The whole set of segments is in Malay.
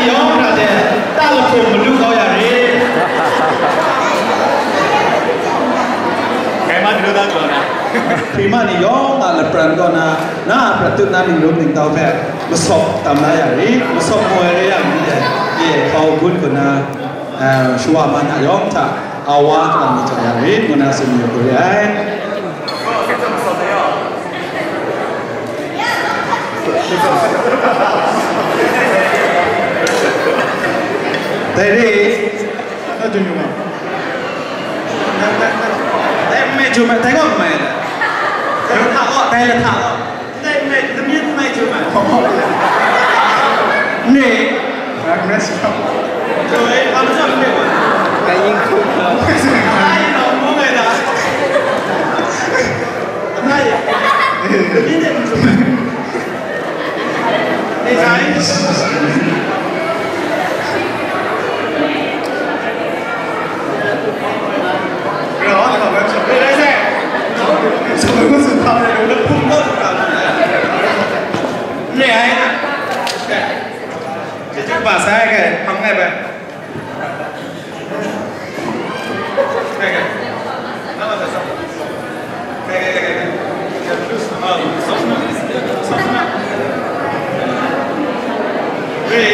你用啥的？大了空不溜高呀人。开嘛你都当过呢？开嘛你用啊了不然过呢？那ประตูนั้น你รู้หนึ่งเตาแพะมาสอบตามนายอย่างนี้มาสอบมวยอะไรอย่างนี้เลยเขาพูดกันนะชัวร์มันยองถ้าเอาว่าตามนี้จะอย่างนี้มันน่าสนุกเลย Tadi, ada cuma. Tadi cuma, tengok mana? Tengok tak? Tadi demi tu cuma. Ni, mana siapa? Joy, apa siapa ni? Kain kuda. Kain nombor mana? Kain. Ini cuma. Ni kain. Bà sai kìa, không nghe vậy. Đây kìa. Nó là sao? Kìa. Sống nào. Đi.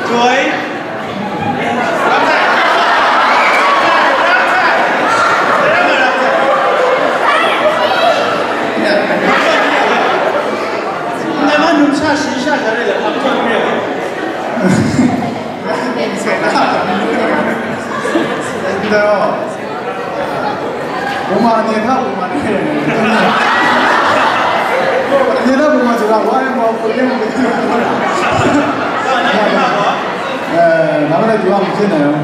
Chuối. 나만의 좋아 못했나요?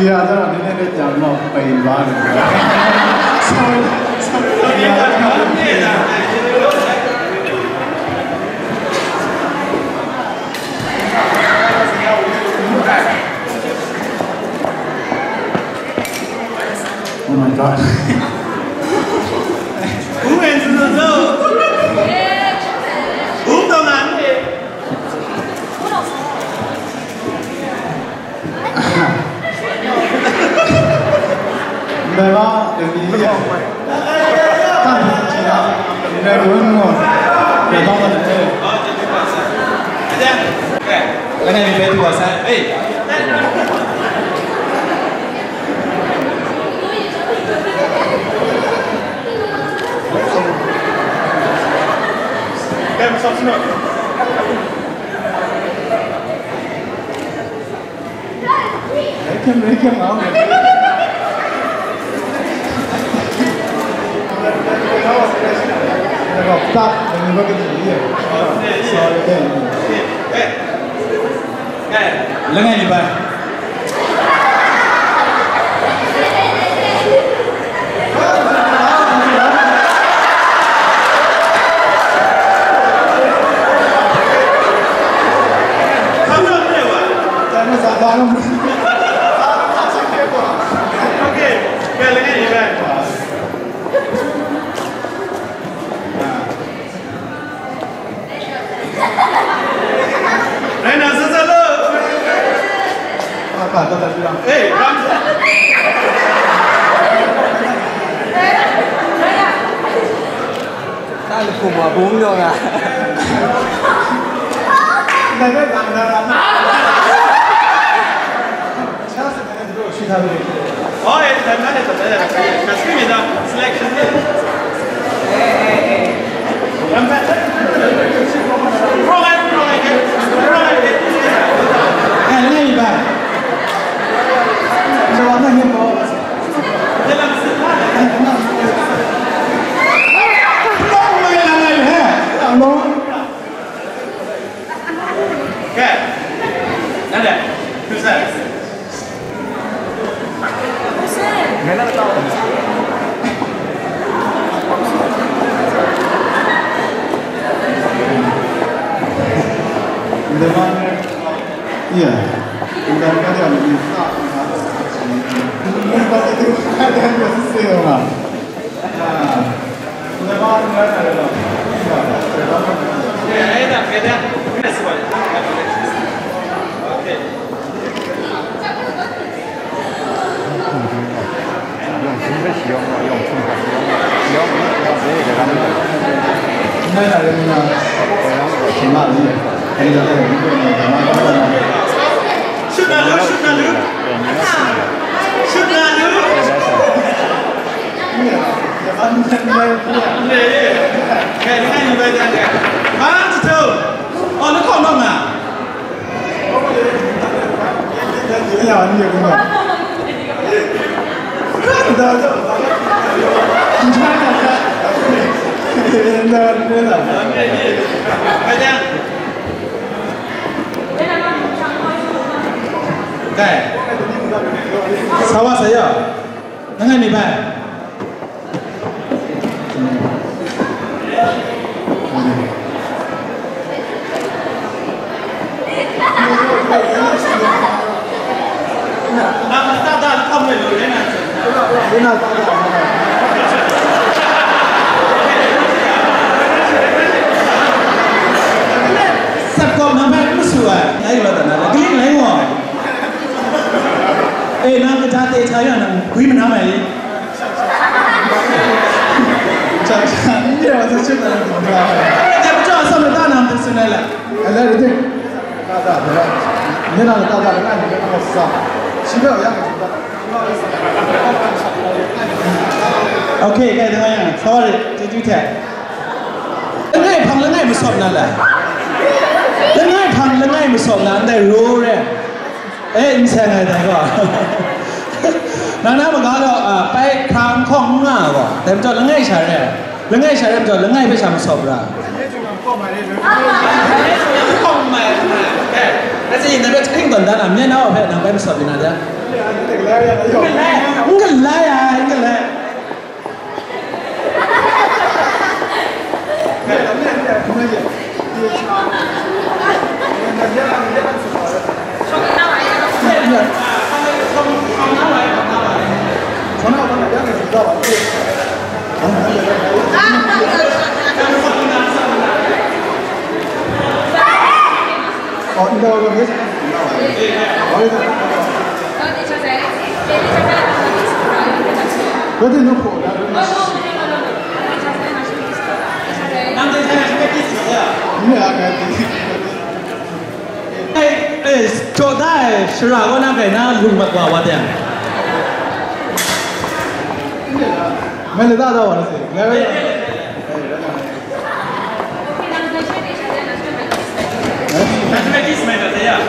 Đi ra đó là nên cái chạm một bầy ba rồi. Oh my God. Uống em xin lỗi đâu. Uống đâu làm gì? Đây đó, để đi gì? Tan chỉ là để uống ngồi. Để tao vào đây. Cái này mình phải thua sao? Ê. Em sao xin lỗi. Lấy kem áo. Gặp tắt, mình có cái gì vậy? Lên ngay đi bạn. Hey, ta là cùng mà bún rồi à? Đây mới làm ra làm. Ôi, làm cái này thật là cái gì đó, selection. Làm cái. Rồi. Cái này gì vậy? Cho nó hiểm có. Đây là sự phát này. Không người làm này hả? Làm luôn. Ok. Đây này. Cứ xem. Cái này là to. 耶，应该干掉你大，你把这个干掉就是了嘛。啊，你把你干掉了，哎，等给点，开始吧。OK。用心的使用啊，用心的使用啊，使用这个咱们那哪人呢？起码你，还有这个一个呢，什么？是哪路？是哪路？是哪路？对，看你看你们这样，啊，这头，哦，那靠弄啊？你好，你有没有？看到这，你看看，真的真的，快点。对，啥话谁要？能看明白？大靠不了人啊！真的大大。Ayo lah tak nak. Keling lain wah. Nak kerja saya nak kui mana mai? Jangan ni macam mana ni? Dia macam asal tak nak tu sunai lah. Ada itu. Tak. Ni nak tak dengan ni nak sah. Siapa yang kita? Okay, kaya tengah yang. Sorry, jadi tak. Lengai pang lengai besar nala. Lengai pang lengai besar nala. Anda roh re. Insan ada kau. Nana magalo pai kram kong nga kau. Tapi macam lengai cari. Lengai cari macam lengai besar besar ra. Kong mai. Nanti ini dapat kering tuan dan amnya nawa pay nampai besar bina dia. Enggak lah ya, enggak lah. Oh, ini dah berapa? Oh, itu. Berarti nampak dah. Nanti saya sampai di sini ya. Ini agak tinggi. 做代是啊，我那个那路么瓜我的。没得大到我的事，来来。那是没意思没得的呀。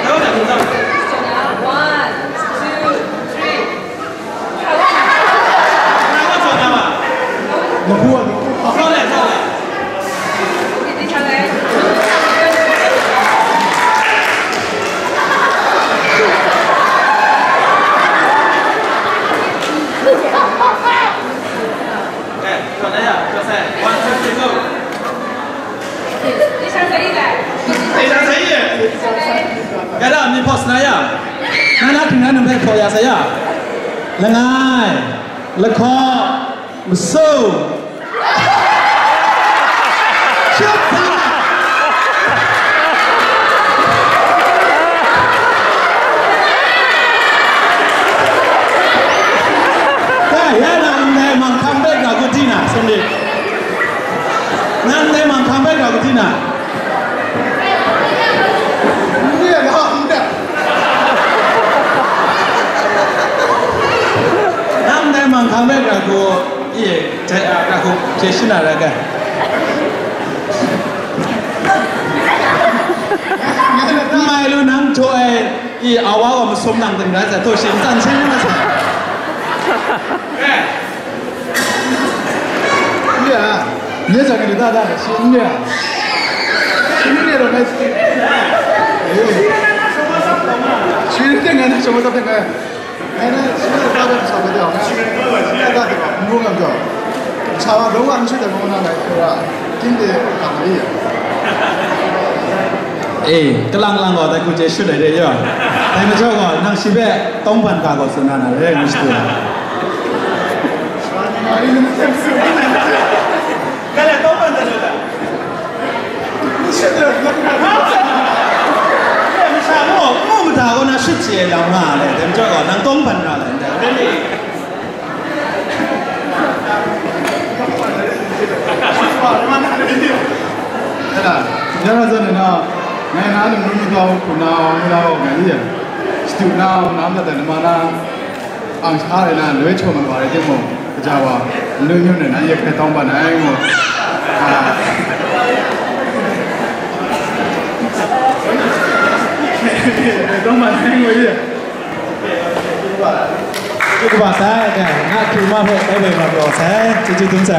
那我来听着。你哭啊！你哭。上来。Kaya ni pos na ya. Nana tinggal nampak poya saya. Lengai, lekor, musuh. Siapa? Kaya nanti mangkam baik aku tina sendiri. Nanti mangkam baik aku tina. Memang kami aku, aku ceksin ada kan. Mai lu nang coy, awal kamu som nang tengah saya tu simpan sini macam. Iya, dia jangan ditata, sini. Sini ada macam. Sini dengan semua tengah. Ini semua dapat sama dia. Dapat, mungkin apa? Cara doang sudah mungkin apa? 今天干嘛呀？กำลังก็แต่กูจะช่วยได้เยอะแต่ไม่ชอบก็นั่งชิบะต้องพันกาก็สนานะเรื่องนี้สิก็เลยต้องพันจะเลย是的，ไม่ใช่我们大个那是接两嘛嘞，咱们这个能东พัน着嘞，对不对？对啦，现在这里呢。मैं ना तो मुझे तो कुना मुना हो गया ये स्टूडेंट ना नाम तो ना ना आंशारे ना लोहे छोड़ मन वाले थे मो जावा लोहे ने ना ये कहता हूँ बनाए मो कहता हूँ बनाए मो ये这个把赛，那图嘛会带回嘛，把赛，这就东西。